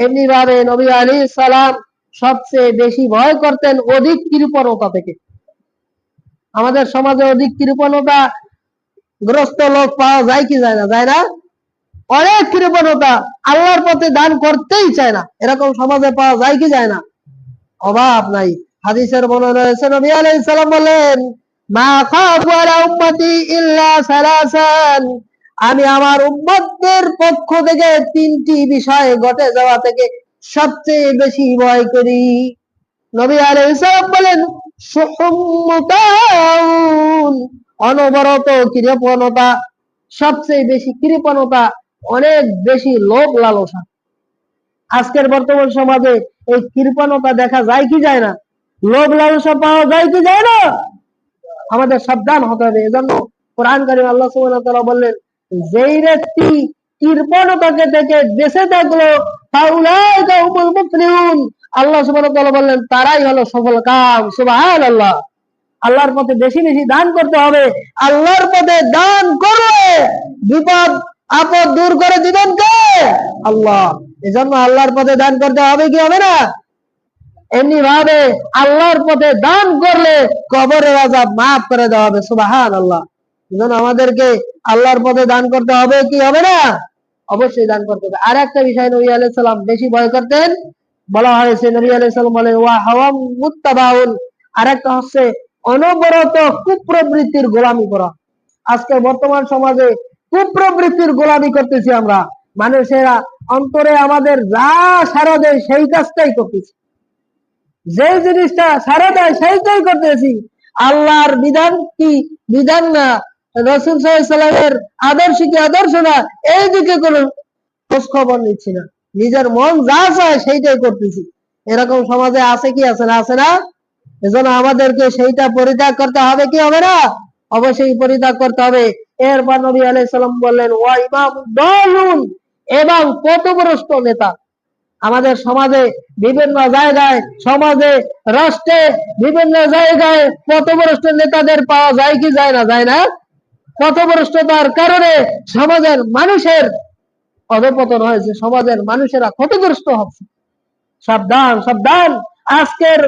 এমনি ভাবে নবী আলাইহিস সালাম সবচেয়ে বেশি ভয় করতেন অধিক কৃপণতা থেকে। আমাদের সমাজে অধিক কৃপণতা গ্রস্ত লোক পাওয়া যায় কি যায় না? যায় না? অনেক কৃপণতা, আল্লাহর পথে দান করতেই চায় না, এরকম সমাজে পাওয়া যায় কি যায় না? অভাব নাই। হাদিসের বর্ণনা রয়েছে, নবী আলাইহিস সালাম বলেন, মা খাফু আলা উম্মতি ইল্লা সালাসান, আমি আমার উম্মতদের পক্ষ থেকে তিনটি বিষয় ঘটে যাওয়া থেকে সবচেয়ে বেশি ভয় করি। নবী আলাইহিস সালাম বলেন, সুহুম্মুতাউন, অনবরত কৃপণতা, সবচেয়ে বেশি কৃপণতা, অনেক বেশি লোভ লালসা। আজকের বর্তমান সমাজে এই কৃপণতা দেখা যায় কি যায় না? লোভ লালসা পাওয়া যায় কি যায় না? আমাদের সাবধান হতে হবে। এজন্য কোরআন কারীমে আল্লাহ সুবহানাহু ওয়া তাআলা বললেন, যেই ব্যক্তি কৃপণতাকে থেকে বেঁচে থাকলো ফাউলাইকা হুমুল মুফলিহুন, আল্লাহ সুবহানাহু ওয়া তাআলা বললেন তারাই হলো সফল কাম। সুবহানাল্লাহ। আল্লাহর পথে বেশি বেশি দান করতে হবে। আল্লাহর পথে দান করলে বিপদ আপদ দূর করে দিবেন কে? আল্লাহ। এজন্য আল্লাহর পথে দান করতে হবে কি হবে না? এমনি ভাবে আল্লাহর পথে দান করলে কবরের আযাব মাফ করে দেওয়া হবে। সুবহানাল্লাহ। এজন্য আমাদেরকে আল্লাহর পথে দান করতে হবে কি হবে না? অবশ্যই দান করতে হবে। আর একটা বিষয় নবী আলাইহিস সালাম বেশি ভয় করতেন, বলা হয়েছে নবী আলাইহিস সালাম বলেন, ওয়া হাওয়াম মুত্তাবাউন, আর একটা হচ্ছে অনবরত কুপ্রবৃত্তির গোলামি করা। আজকে বর্তমান সমাজে কুপ্রবৃত্তির গোলামি করতেছি আমরা। মানুষেরা অন্তরে আমাদের যা সাড়া দেয় সেই কাজটাই করতেছি, যে জিনিসটা সাড়া দেয় সেইটাই করতেছি। আল্লাহর বিধান কি বিধান না, রাসূল সাল্লাল্লাহু আলাইহি সাল্লামের আদর্শ কি আদর্শ না, এই দিকে কোনো খোঁজ খবর নিচ্ছি না। নিজের মন যা চায় সেইটাই করতেছি। এরকম সমাজে আছে কি আছে না? আছে না? এজন্য আমাদেরকে সেইটা পরিত্যাগ করতে হবে কি হবে না? অবশ্যই পরিত্যাগ করতে হবে। এরপর নবী আলাইহিস সালাম বললেন, ওয়া ইমামুদ দালুন, এবং পথভ্রষ্ট নেতা। আমাদের সমাজে বিভিন্ন জায়গায়, সমাজে রাষ্ট্রে বিভিন্ন জায়গায় পথভ্রষ্ট নেতাদের পাওয়া যায় কি যায় না? যায় না? পথভ্রষ্টতার কারণে সমাজের মানুষের অধঃপতন হয়েছে, সমাজের মানুষেরা ক্ষতিগ্রস্ত হচ্ছে। সাবধান সাবধান। আজকের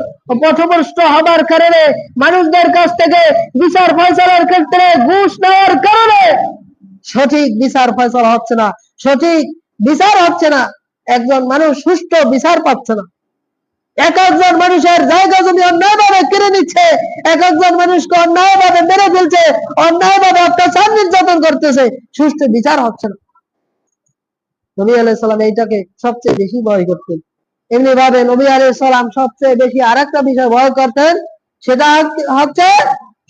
পথভ্রষ্ট হবার কারণে মানুষদের কাছ থেকে বিচার ফয়সালার ক্ষেত্রে ঘুষ নেওয়ার কারণে সঠিক বিচার ফয়সালা হচ্ছে না, সঠিক বিচার হচ্ছে না। একজন মানুষ সুষ্ঠু বিচার পাচ্ছে না। এক একজন মানুষের জায়গা জমি অন্যায়ভাবে কেড়ে নিচ্ছে, এক একজন মানুষকে অন্যায়ভাবে মেরে ফেলছে, অন্যায়ভাবে অত্যাচার নির্যাতন করতেছে, সুষ্ঠু বিচার হচ্ছে না। নবী আলাইহিস সালাম এইটাকে সবচেয়ে বেশি ভয় করতেন। এমনি ভাবে নবী আলাইহিস সালাম সবচেয়ে বেশি আরেকটা বিষয় ভয় করতেন, সেটা হচ্ছে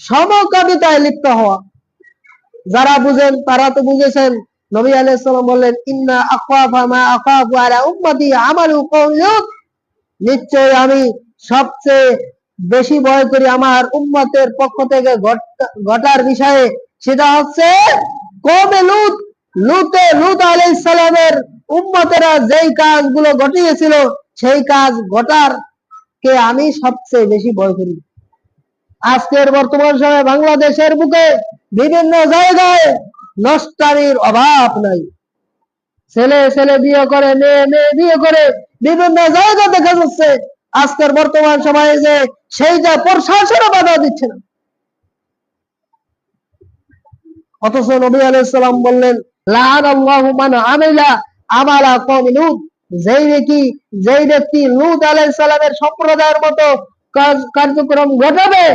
সমকামিতায় লিপ্ত হওয়া। যারা বুঝেন তারা তো বুঝেছেন। নবী আলাইহিস সালাম বললেন, ইন্না আখাফা মা আখাফু আলা উম্মতি আমালু কওমি লূত, নিশ্চয় আমি সবচেয়ে বেশি ভয় করি আমার উম্মতের পক্ষ থেকে ঘটার বিষয়ে, সেটা হচ্ছে কওমে লূত। লূত আলাইহিস সালামের উম্মতেরা যেই কাজগুলো ঘটিয়েছিল সেই কাজ ঘটার কে আমি সবচেয়ে বেশি ভয় করি। আজকের বর্তমান সময়ে বাংলাদেশের বুকে বিভিন্ন জায়গায় নষ্টামির অভাব নাই। ছেলে ছেলে বিয়ে করে, মেয়ে মেয়ে বিয়ে করে, বিভিন্ন জায়গা দেখা যাচ্ছে। আজকের বর্তমান সময়ে যে সেইটা প্রশাসনও বাধা দিচ্ছে না। অথচ নবী আলাইহিস সালাম বললেন, লাআনাল্লাহু মান আমিলা আমালা কওমি লূত, যেই ব্যক্তি লূত আলাইহিস সালামের সম্প্রদায়ের মতো কার্যক্রম ঘটাবে,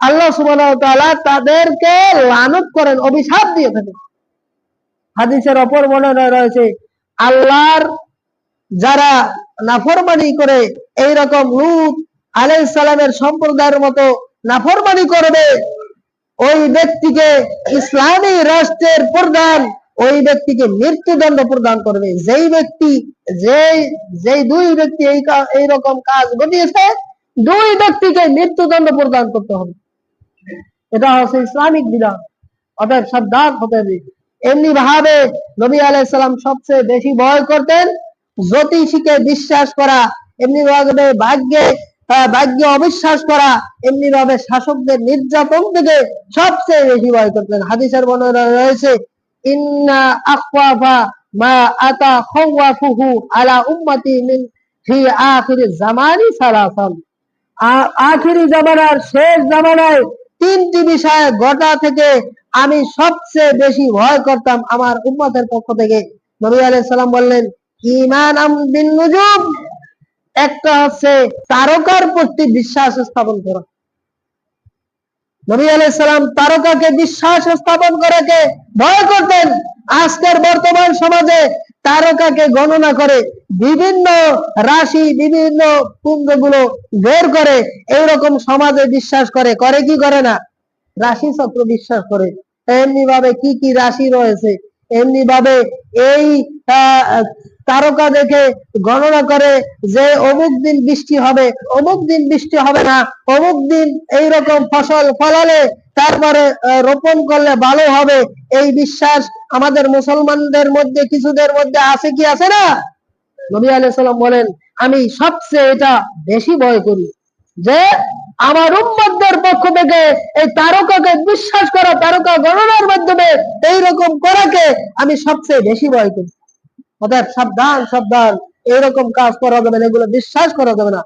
আল্লাহ সুবহানাহু ওয়া তাআলা তাদেরকে লানত করেন, অভিশাপ দিয়ে থাকেন। হাদিসের অপর বর্ণনায় রয়েছে, আল্লাহর যারা নাফরমানি করে, এই রকম লূত আলাইহিস সালামের সম্প্রদায়ের মতো নাফরমানি করবে, ওই ব্যক্তিকে ইসলামী রাষ্ট্রের প্রধান ওই ব্যক্তিকে মৃত্যুদণ্ড প্রদান করবে। যেই দুই ব্যক্তি এই রকম কাজ ঘটিয়েছে, দুই ব্যক্তিকে মৃত্যুদণ্ড প্রদান করতে হবে। এটা হচ্ছে ইসলামিক বিধান। অতএব সাবধান হতে হবে। এমনি ভাবে নবী আলাইহিস সালাম সবচেয়ে বেশি ভয় করতেন জ্যোতিষীকে বিশ্বাস করা, এমনি ভাবে ভাগ্যে অবিশ্বাস করা, এমনি ভাবে শাসকদের নির্যাতন থেকে সবচেয়ে বেশি ভয় করতেন। হাদিসের বর্ণনা রয়েছে, ইন্না আখওয়াফা মা আতা খাওয়াফুহু আলা উম্মতি মিন ফি আখির জামানি সালাসান। আখিরি জামানার শেষ জামানায় তিনটি বিষয় ঘটা থেকে আমি সবচেয়ে বেশি ভয় করতাম আমার উম্মতের পক্ষ থেকে। নবী আলাইহিস সালাম বললেন, ঈমান বিন নুজুম, একটা হচ্ছে তারকার প্রতি বিশ্বাস স্থাপন করা। নবী আলাইহিস সালাম তারকাকে বিশ্বাস স্থাপন করাকে ভয় করতেন। আজকের বর্তমান সমাজে তারকাকে গণনা করে বিভিন্ন রাশি, বিভিন্ন পুঞ্জগুলো বের করে এইরকম সমাজে বিশ্বাস করে, করে কি করে না? রাশি চক্র বিশ্বাস করে। এমনি ভাবে কি কি রাশি রয়েছে, এমনি ভাবে এই তারকা দেখে গণনা করে যে অমুক দিন বৃষ্টি হবে, অমুক দিন বৃষ্টি হবে না, অমুক দিন এইরকম ফসল ফলালে তারপরে রোপণ করলে ভালো হবে। এই বিশ্বাস আমাদের মুসলমানদের মধ্যে কিছুদের মধ্যে আছে কি আছে না? নবী আলাইহিস সালাম বলেন, আমি সবচেয়ে এটা বেশি ভয় করি যে আমার উম্মতদের পক্ষ থেকে এই তারকাকে বিশ্বাস করা, তারকা গণনার মাধ্যমে এইরকম করাকে আমি সবচেয়ে বেশি ভয় করি। অতএব সাবধান, সাবধান, এরকম কাজ করা যাবে না, এগুলো বিশ্বাস করা যাবে না।